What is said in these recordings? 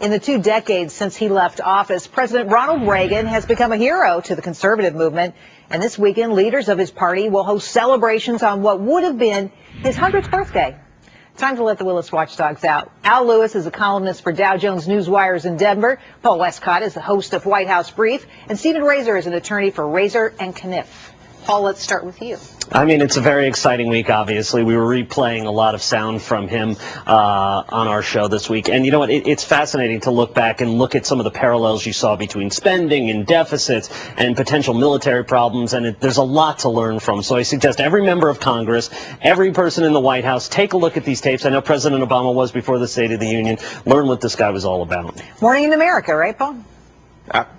In the 2 decades since he left office, President Ronald Reagan has become a hero to the conservative movement. And this weekend, leaders of his party will host celebrations on what would have been his 100th birthday. Time to let the Willis watchdogs out. Al Lewis is a columnist for Dow Jones Newswires in Denver. Paul Westcott is the host of White House Brief. And Stephen Razor is an attorney for Razor and Kniff. Paul, let's start with you. I mean, it's a very exciting week, obviously. We were replaying a lot of sound from him on our show this week. And you know what? It's fascinating to look back and look at some of the parallels you saw between spending and deficits and potential military problems. And there's a lot to learn from. So I suggest every member of Congress, every person in the White House, take a look at these tapes. I know President Obama was before the State of the Union. Learn what this guy was all about. Morning in America, right, Paul?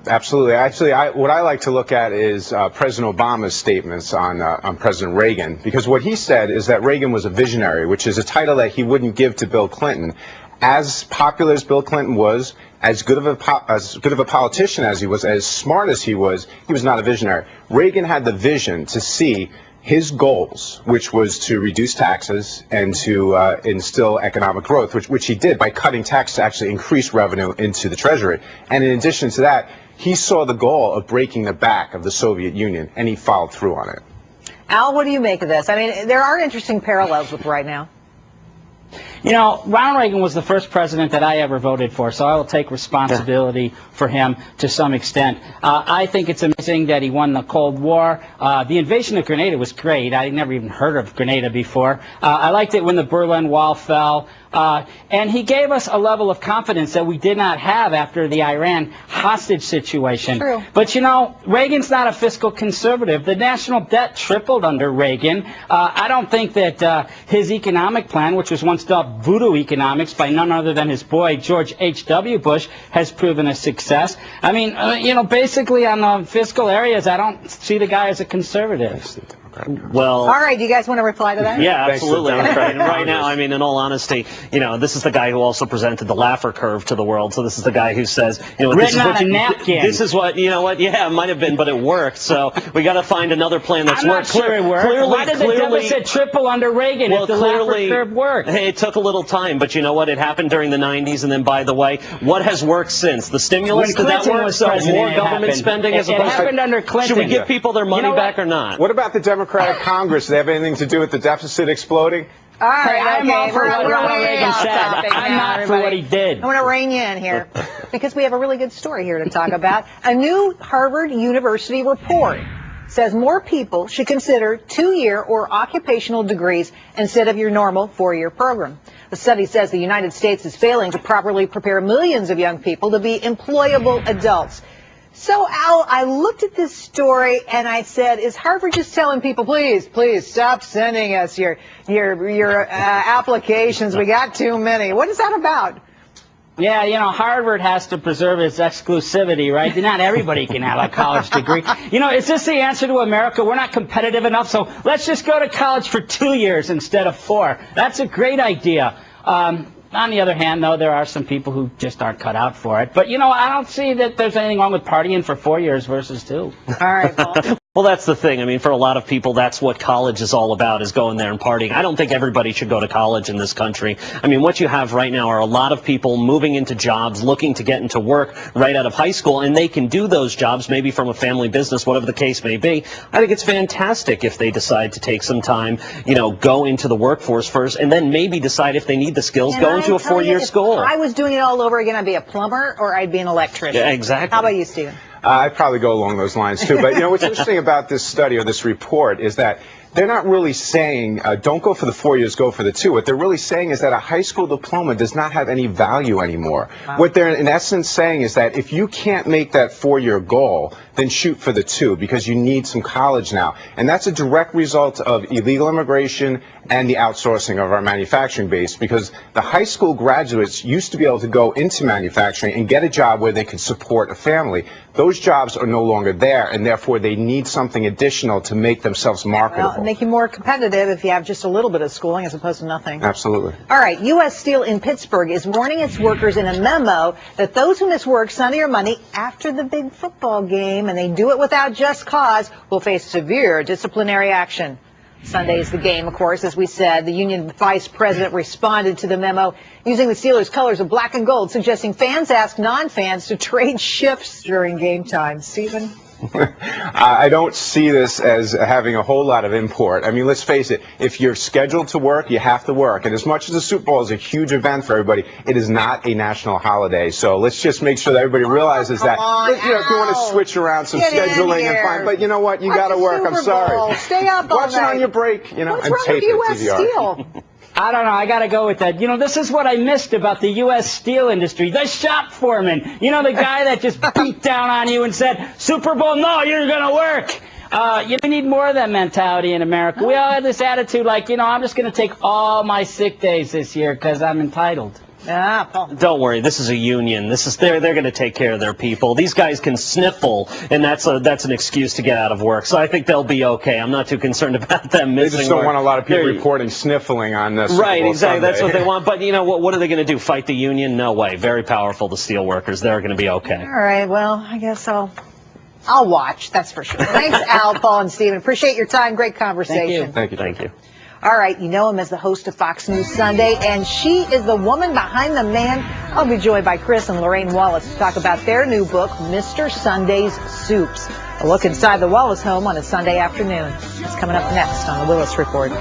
Absolutely. Actually, what I like to look at is President Obama's statements on President Reagan, because what he said is that Reagan was a visionary, which is a title that he wouldn't give to Bill Clinton. As popular as Bill Clinton was, as good of a politician as he was, as smart as he was not a visionary. Reagan had the vision to see his goals, which was to reduce taxes and to instill economic growth, which he did by cutting taxes to actually increase revenue into the Treasury. And in addition to that, he saw the goal of breaking the back of the Soviet Union, and he followed through on it. Al, what do you make of this? I mean, there are interesting parallels with right now. You know, Ronald Reagan was the first president that I ever voted for, so I will take responsibility for him to some extent. I think it's amazing that he won the Cold War. The invasion of Grenada was great. I never even heard of Grenada before. I liked it when the Berlin Wall fell. And he gave us a level of confidence that we did not have after the Iran hostage situation. True. But, you know, Reagan's not a fiscal conservative. The national debt tripled under Reagan. I don't think that his economic plan, which was once dubbed voodoo economics by none other than his boy, George H.W. Bush, has proven a success. I mean, you know, basically on the fiscal areas, I don't see the guy as a conservative. Well, all right, do you guys want to reply to that? Yeah, absolutely. And right now, I mean, in all honesty, you know, this is the guy who also presented the Laffer curve to the world. So this is the guy who says, you know, written on a napkin. This is what, you know what, yeah, it might have been, but it worked. So we got to find another plan that's worked. I'm not sure it worked. Why did the deficit triple under Reagan if the Laffer curve worked? Hey, it took a little time, but you know what? It happened during the 90s, and then, by the way, what has worked since? The stimulus, did that work? So more government spending as opposed to... It happened under Clinton. Should we give people their money back or not? What about the Democratic Congress? Do they have anything to do with the deficit exploding? All right, I'm all for what Ronald Reagan said. I'm not for what he did. I want to rein you in here because we have a really good story here to talk about. A new Harvard University report says more people should consider 2-year or occupational degrees instead of your normal 4-year program. The study says the United States is failing to properly prepare millions of young people to be employable adults. So, Al, I looked at this story and I said, is Harvard just telling people, please stop sending us your applications? We got too many. What is that about? Yeah, you know, Harvard has to preserve its exclusivity, right? Not everybody can have a college degree. You know, is this the answer to America? We're not competitive enough, so let's just go to college for 2 years instead of 4. That's a great idea. On the other hand, though, there are some people who just aren't cut out for it. But, you know, I don't see that there's anything wrong with partying for 4 years versus 2. All right, Paul. Well, that's the thing. I mean, for a lot of people, that's what college is all about, is going there and partying. I don't think everybody should go to college in this country. I mean, what you have right now are a lot of people moving into jobs, looking to get into work right out of high school, and they can do those jobs maybe from a family business, whatever the case may be. I think it's fantastic if they decide to take some time, you know, go into the workforce first, and then maybe decide if they need the skills, go into a 4-year school. If I was doing it all over again, I'd be a plumber or I'd be an electrician. Yeah, exactly. How about you, Stephen? I'd probably go along those lines, too. But, you know, what's interesting about this study or this report is that they're not really saying don't go for the 4 years, go for the 2. What they're really saying is that a high school diploma does not have any value anymore. Wow. What they're in essence saying is that if you can't make that 4-year goal, then shoot for the 2 because you need some college now. And that's a direct result of illegal immigration and the outsourcing of our manufacturing base, because the high school graduates used to be able to go into manufacturing and get a job where they could support a family. Those jobs are no longer there, and therefore they need something additional to make themselves marketable. Well, make you more competitive if you have just a little bit of schooling as opposed to nothing. Absolutely. All right, U.S. Steel in Pittsburgh is warning its workers in a memo that those who miss work Sunday or Monday after the big football game, and they do it without just cause, will face severe disciplinary action. Sunday is the game, of course, as we said. The union vice president responded to the memo using the Steelers' colors of black and gold, suggesting fans ask non-fans to trade shifts during game time. Stephen? I don't see this as having a whole lot of import. I mean, let's face it, if you're scheduled to work, you have to work. And as much as the Super Bowl is a huge event for everybody, it is not a national holiday. So let's just make sure that everybody realizes that. If you want to switch around some scheduling and fine, but you know what? You got to work. I'm sorry. Stay up all Watch it on your break. You know, What's I'm wrong with taping U.S. DVR. Steel? I don't know. I got to go with that. This is what I missed about the U.S. steel industry. The shop foreman. The guy that just beat down on you and said, Super Bowl, no, you're going to work. You need more of that mentality in America. We all have this attitude like, I'm just going to take all my sick days this year because I'm entitled. Paul. Don't worry, this is a union. They're going to take care of their people. These guys can sniffle, and that's an excuse to get out of work. So I think they'll be okay. I'm not too concerned about them missing. They just don't work. want a lot of people reporting sniffling on this. Right, exactly. Sunday. That's what they want. But what are they going to do? Fight the union? No way. Very powerful, the steel workers. They're going to be okay. All right. Well, I guess I'll watch. That's for sure. Thanks, Al, Paul, and Stephen. Appreciate your time. Great conversation. Thank you. Thank you. All right, you know him as the host of Fox News Sunday, and she is the woman behind the man. I'll be joined by Chris and Lorraine Wallace to talk about their new book, Mr. Sunday's Soups. A look inside the Wallace home on a Sunday afternoon. It's coming up next on the Willis Report.